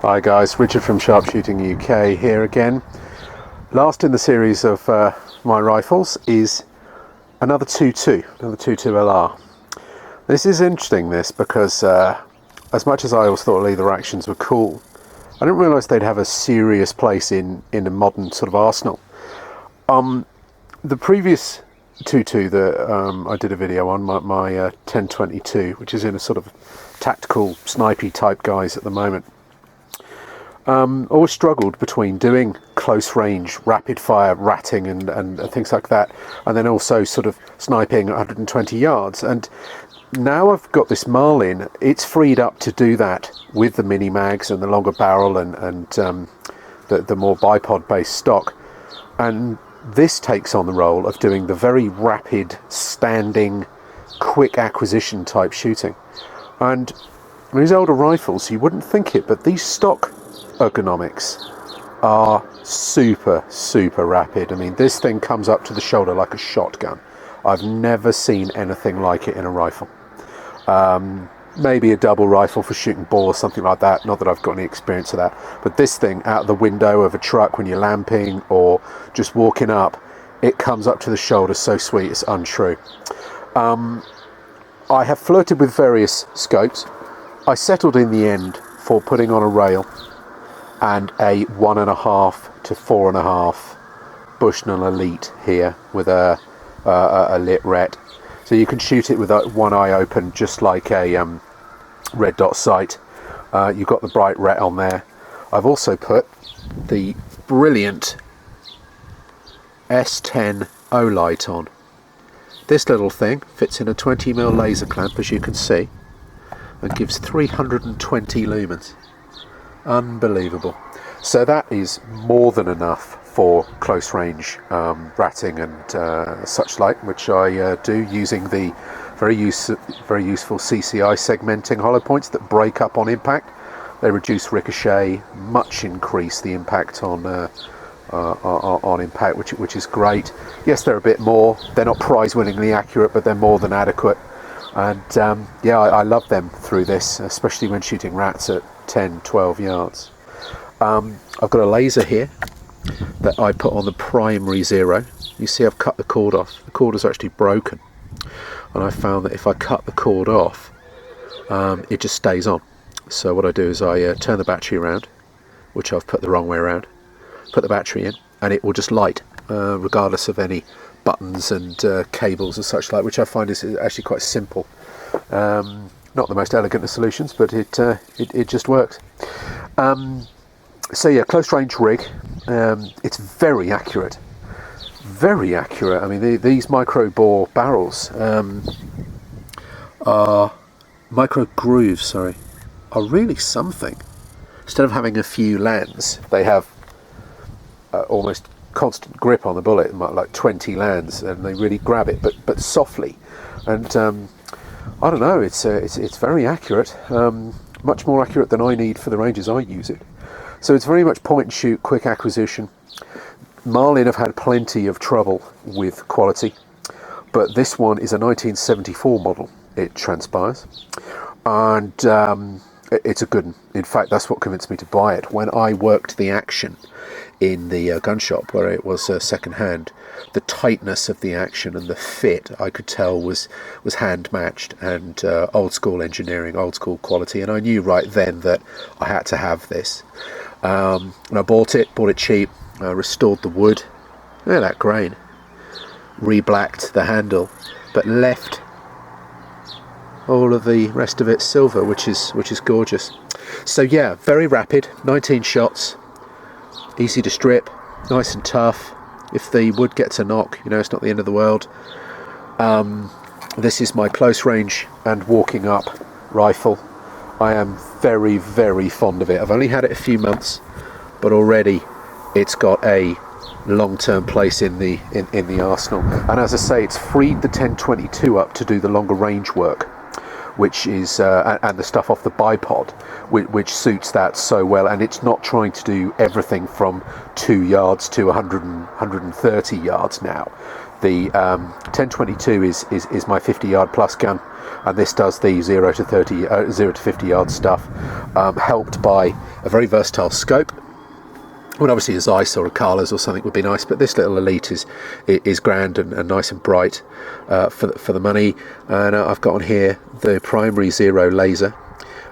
Hi guys, Richard from Sharpshooting UK here again. Last in the series of my rifles is another 2.2, another 2.2 LR. This is interesting, because as much as I always thought leather actions were cool, I didn't realise they'd have a serious place in a modern sort of arsenal. The previous 2.2 that I did a video on, my 1022, which is in a sort of tactical snipey type guise at the moment, always struggled between doing close range rapid fire ratting and things like that, and then also sort of sniping 120 yards. And now I've got this Marlin, it's freed up to do that with the mini mags and the longer barrel and the more bipod based stock, and this takes on the role of doing the very rapid standing quick acquisition type shooting. And these older rifles, you wouldn't think it, but these stock ergonomics are super rapid. I mean, this thing comes up to the shoulder like a shotgun. I've never seen anything like it in a rifle. Maybe a double rifle for shooting ball or something like that, not that I've got any experience of that, but this thing out the window of a truck when you're lamping or just walking up, it comes up to the shoulder so sweet, it's untrue. I have flirted with various scopes. I settled in the end for putting on a rail and a 1.5 to 4.5 Bushnell Elite here with a lit ret, so you can shoot it with one eye open, just like a red dot sight. You've got the bright ret on there. I've also put the brilliant S10 O-light on. This little thing fits in a 20mm laser clamp, as you can see, and gives 320 lumens. Unbelievable. So that is more than enough for close range ratting and such like, which I do using the very useful CCI segmenting hollow points that break up on impact. They reduce ricochet, much increase the impact on impact, which is great. Yes, they're a bit more. They're not prize-winningly accurate, but they're more than adequate. And yeah, I love them through this, especially when shooting rats at 10-12 yards. I've got a laser here that I put on the primary 0. You see I've cut the cord off. The cord is actually broken, and I found that if I cut the cord off, it just stays on. So what I do is I turn the battery around, which I've put the wrong way around, put the battery in, and it will just light regardless of any buttons and cables and such like, which I find is actually quite simple. Not the most elegant of solutions, but it just works. So yeah, close range rig. It's very accurate. Very accurate. I mean, these micro bore barrels are micro grooves, sorry, are really something. Instead of having a few lands, they have almost constant grip on the bullet, like 20 lands, and they really grab it, but softly. And I don't know, it's very accurate, much more accurate than I need for the ranges I use it. So it's very much point and shoot, quick acquisition. Marlin have had plenty of trouble with quality, but this one is a 1974 model, it transpires, and it's a good one. In fact, that's what convinced me to buy it. When I worked the action in the gun shop where it was second hand, the tightness of the action and the fit, I could tell was hand matched and old school engineering, old school quality, and I knew right then that I had to have this. And I bought it cheap, restored the wood, look at that grain, re-blacked the handle, but left all of the rest of it silver, which is gorgeous. So yeah, very rapid, 19 shots, easy to strip, nice and tough. If the wood gets a knock, you know, it's not the end of the world. This is my close range and walking up rifle. I am very fond of it. I've only had it a few months, but already it's got a long-term place in the arsenal. And as I say, it's freed the 1022 up to do the longer range work, which is and the stuff off the bipod, which suits that so well. And it's not trying to do everything from 2 yards to 130 yards now. The 1022 is my 50-yard plus gun, and this does the 0 to 50 yard stuff, helped by a very versatile scope. Well, obviously a Zeiss or a Kahles or something would be nice, but this little Elite is grand and nice and bright for the money. And I've got on here the primary 0 laser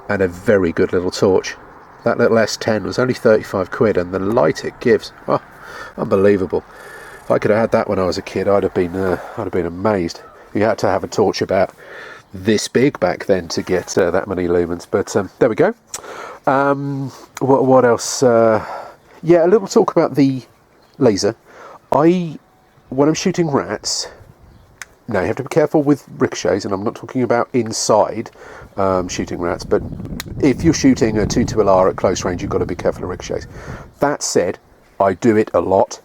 and a very good little torch. That little S10 was only 35 quid, and the light it gives, oh, unbelievable. If I could have had that when I was a kid, I'd have been amazed. You had to have a torch about this big back then to get that many lumens. But there we go. What else? Yeah, a little talk about the laser. When I'm shooting rats, now you have to be careful with ricochets, and I'm not talking about inside shooting rats, but if you're shooting a 2-2LR at close range, you've got to be careful of ricochets. That said, I do it a lot,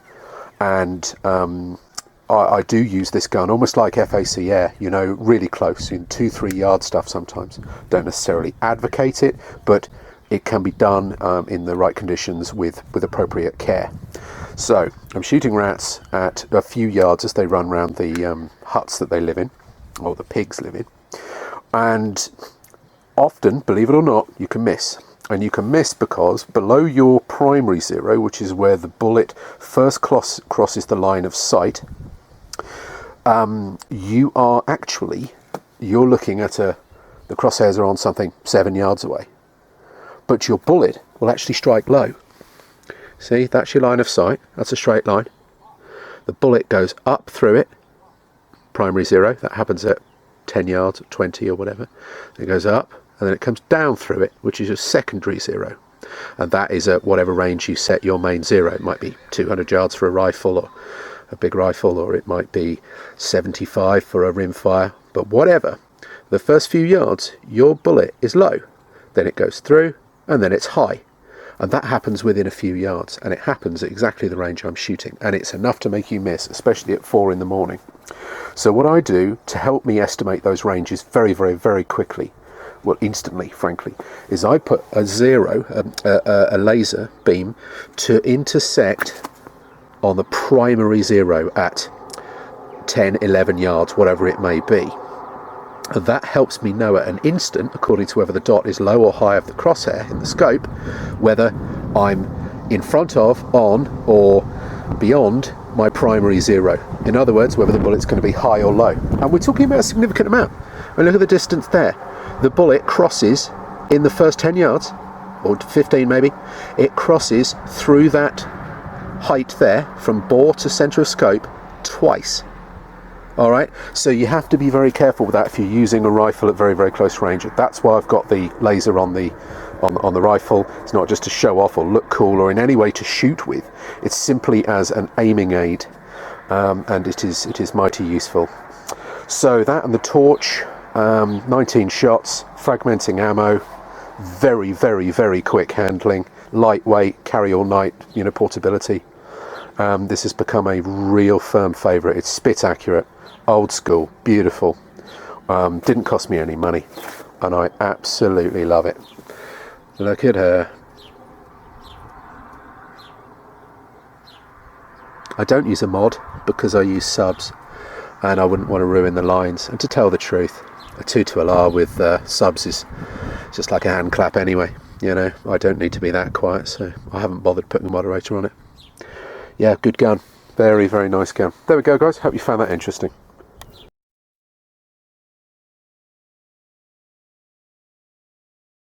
and I do use this gun almost like FAC air, you know, really close, in 2-3 yard stuff sometimes. Don't necessarily advocate it, but it can be done in the right conditions with appropriate care. So I'm shooting rats at a few yards as they run around the huts that they live in, or the pigs live in, and often, believe it or not, you can miss. And you can miss because below your primary 0, which is where the bullet first crosses the line of sight, you're looking at the crosshairs are on something 7 yards away, but your bullet will actually strike low. See, that's your line of sight, that's a straight line. The bullet goes up through it, primary 0, that happens at 10 yards, 20 or whatever. It goes up, and then it comes down through it, which is your secondary 0. And that is at whatever range you set your main 0. It might be 200 yards for a rifle, or a big rifle, or it might be 75 for a rimfire, but whatever. The first few yards, your bullet is low. Then it goes through, and then it's high. And that happens within a few yards, and it happens at exactly the range I'm shooting, and it's enough to make you miss, especially at 4 in the morning. So what I do to help me estimate those ranges very, very, very quickly, well, instantly, frankly, is I put a laser beam to intersect on the primary 0 at 10, 11 yards, whatever it may be. And that helps me know at an instant, according to whether the dot is low or high of the crosshair in the scope, whether I'm in front of, on, or beyond my primary 0. In other words, whether the bullet's going to be high or low. And we're talking about a significant amount. And look at the distance there. The bullet crosses in the first 10 yards, or 15 maybe, it crosses through that height there, from bore to centre of scope, twice. All right, so you have to be very careful with that if you're using a rifle at very, very close range. That's why I've got the laser on the rifle. It's not just to show off or look cool or in any way to shoot with. It's simply as an aiming aid, and it is mighty useful. So that and the torch, 19 shots, fragmenting ammo, very, very, very quick handling, lightweight, carry all night, you know, portability. This has become a real firm favourite. It's spit accurate, old school, beautiful. Didn't cost me any money, and I absolutely love it. Look at her. I don't use a mod because I use subs, and I wouldn't want to ruin the lines. And to tell the truth, a 2-2LR with subs is just like a hand clap anyway. You know, I don't need to be that quiet, so I haven't bothered putting a moderator on it. Yeah, good gun. Very, very nice gun. There we go, guys. Hope you found that interesting.